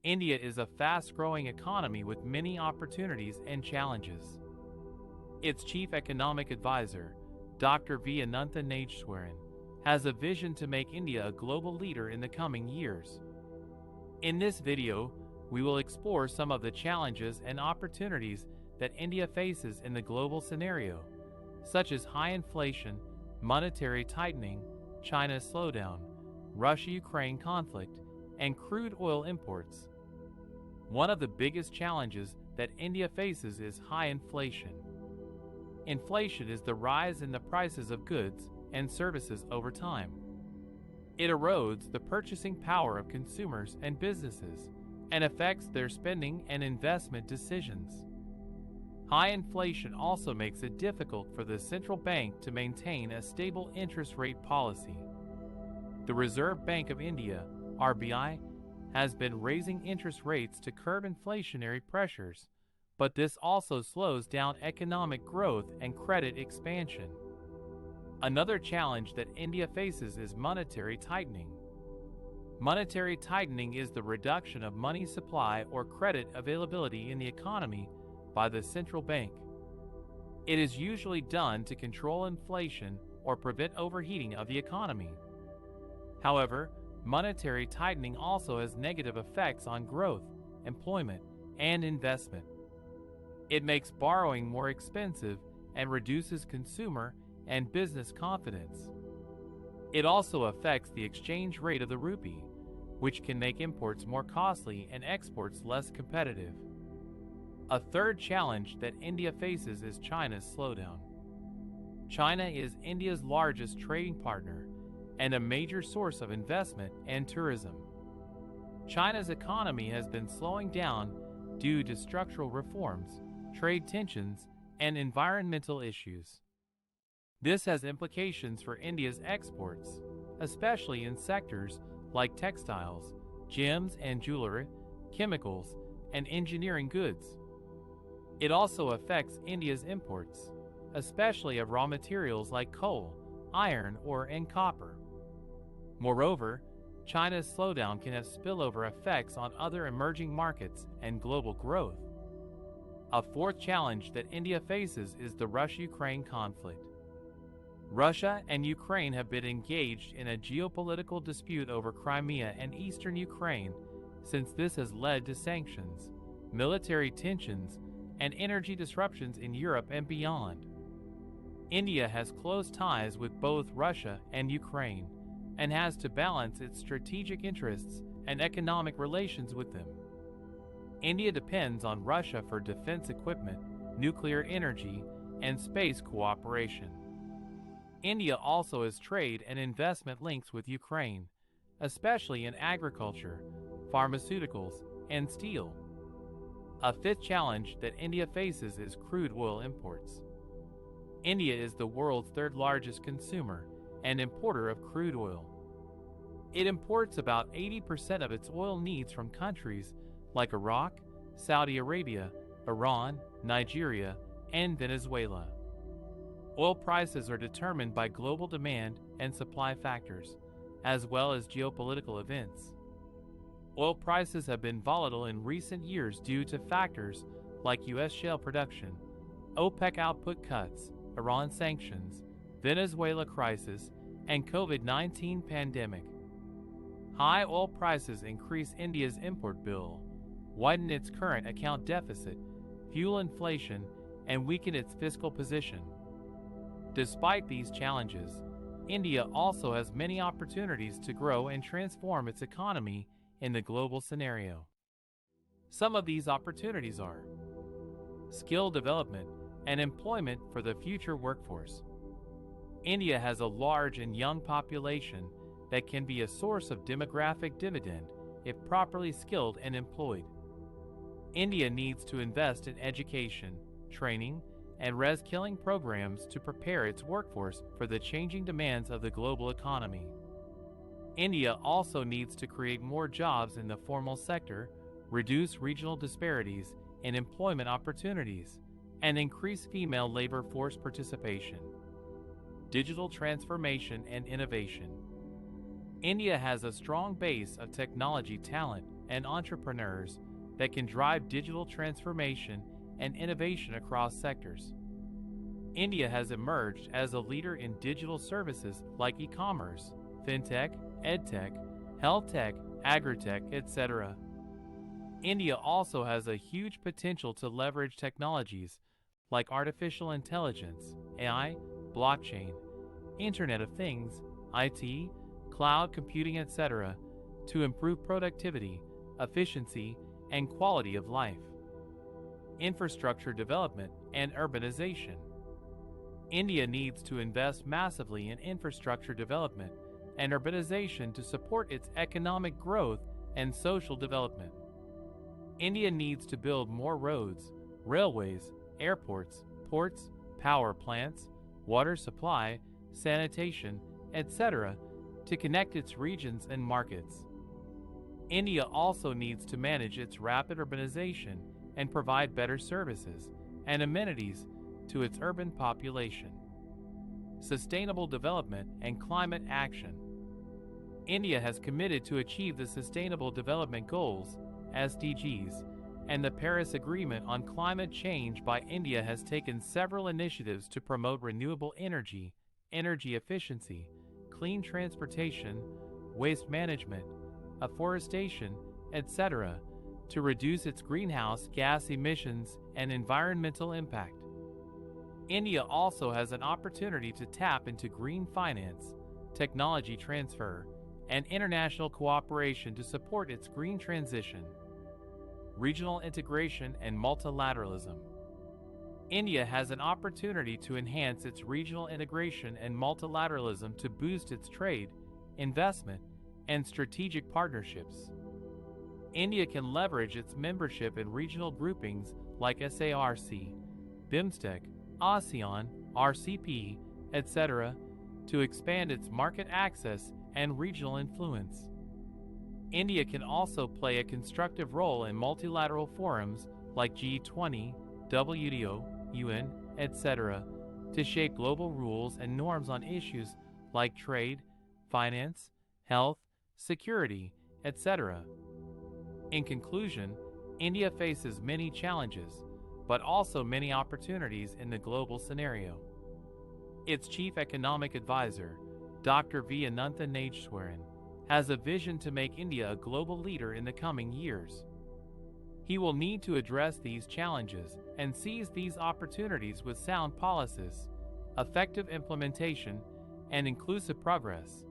India is a fast-growing economy with many opportunities and challenges. Its chief economic advisor, Dr. Anantha Nageswaran, has a vision to make India a global leader in the coming years. In this video, we will explore some of the challenges and opportunities that India faces in the global scenario, such as high inflation, monetary tightening, China's slowdown, Russia-Ukraine conflict, and crude oil imports. One of the biggest challenges that India faces is high inflation. Inflation is the rise in the prices of goods and services over time. It erodes the purchasing power of consumers and businesses and affects their spending and investment decisions. High inflation also makes it difficult for the central bank to maintain a stable interest rate policy. The Reserve Bank of India, RBI, has been raising interest rates to curb inflationary pressures, but this also slows down economic growth and credit expansion. Another challenge that India faces is monetary tightening. Monetary tightening is the reduction of money supply or credit availability in the economy by the central bank. It is usually done to control inflation or prevent overheating of the economy. However, monetary tightening also has negative effects on growth, employment, and investment. It makes borrowing more expensive and reduces consumer and business confidence. It also affects the exchange rate of the rupee, which can make imports more costly and exports less competitive. A third challenge that India faces is China's slowdown. China is India's largest trading partner and a major source of investment and tourism. China's economy has been slowing down due to structural reforms, trade tensions, and environmental issues. This has implications for India's exports, especially in sectors like textiles, gems and jewelry, chemicals, and engineering goods. It also affects India's imports, especially of raw materials like coal, iron ore, and copper. Moreover, China's slowdown can have spillover effects on other emerging markets and global growth. A fourth challenge that India faces is the Russia-Ukraine conflict. Russia and Ukraine have been engaged in a geopolitical dispute over Crimea and eastern Ukraine since this has led to sanctions, military tensions, and energy disruptions in Europe and beyond. India has close ties with both Russia and Ukraine and has to balance its strategic interests and economic relations with them. India depends on Russia for defense equipment, nuclear energy, and space cooperation. India also has trade and investment links with Ukraine, especially in agriculture, pharmaceuticals, and steel. A fifth challenge that India faces is crude oil imports. India is the world's third largest consumer and importer of crude oil. It imports about 80% of its oil needs from countries like Iraq, Saudi Arabia, Iran, Nigeria, and Venezuela. Oil prices are determined by global demand and supply factors, as well as geopolitical events. Oil prices have been volatile in recent years due to factors like U.S. shale production, OPEC output cuts, Iran sanctions, Venezuela crisis, and COVID-19 pandemic. High oil prices increase India's import bill, widen its current account deficit, fuel inflation, and weaken its fiscal position. Despite these challenges, India also has many opportunities to grow and transform its economy in the global scenario. Some of these opportunities are skill development and employment for the future workforce. India has a large and young population that can be a source of demographic dividend if properly skilled and employed. India needs to invest in education, training, and reskilling programs to prepare its workforce for the changing demands of the global economy. India also needs to create more jobs in the formal sector, reduce regional disparities in employment opportunities, and increase female labor force participation. Digital transformation and innovation. India has a strong base of technology talent and entrepreneurs that can drive digital transformation and innovation across sectors. India has emerged as a leader in digital services like e-commerce, fintech, edtech, health tech, agritech, etc. India also has a huge potential to leverage technologies like artificial intelligence, AI, blockchain, Internet of Things, IT, cloud computing, etc., to improve productivity, efficiency, and quality of life. Infrastructure development and urbanization. India needs to invest massively in infrastructure development and urbanization to support its economic growth and social development. India needs to build more roads, railways, airports, ports, power plants, water supply, sanitation, etc., to connect its regions and markets. India also needs to manage its rapid urbanization and provide better services and amenities to its urban population. Sustainable development and climate action. India has committed to achieve the Sustainable Development Goals, SDGs, and the Paris Agreement on Climate Change. By India has taken several initiatives to promote renewable energy, energy efficiency, clean transportation, waste management, afforestation, etc., to reduce its greenhouse gas emissions and environmental impact. India also has an opportunity to tap into green finance, technology transfer, and international cooperation to support its green transition. Regional integration and multilateralism. India has an opportunity to enhance its regional integration and multilateralism to boost its trade, investment, and strategic partnerships. India can leverage its membership in regional groupings like SARC, BIMSTEC, ASEAN, RCP, etc., to expand its market access and regional influence. India can also play a constructive role in multilateral forums like G20, WTO, UN, etc., to shape global rules and norms on issues like trade, finance, health, security, etc. In conclusion, India faces many challenges, but also many opportunities in the global scenario. Its chief economic advisor, Dr. Anantha Nageswaran, has a vision to make India a global leader in the coming years. He will need to address these challenges and seize these opportunities with sound policies, effective implementation, and inclusive progress.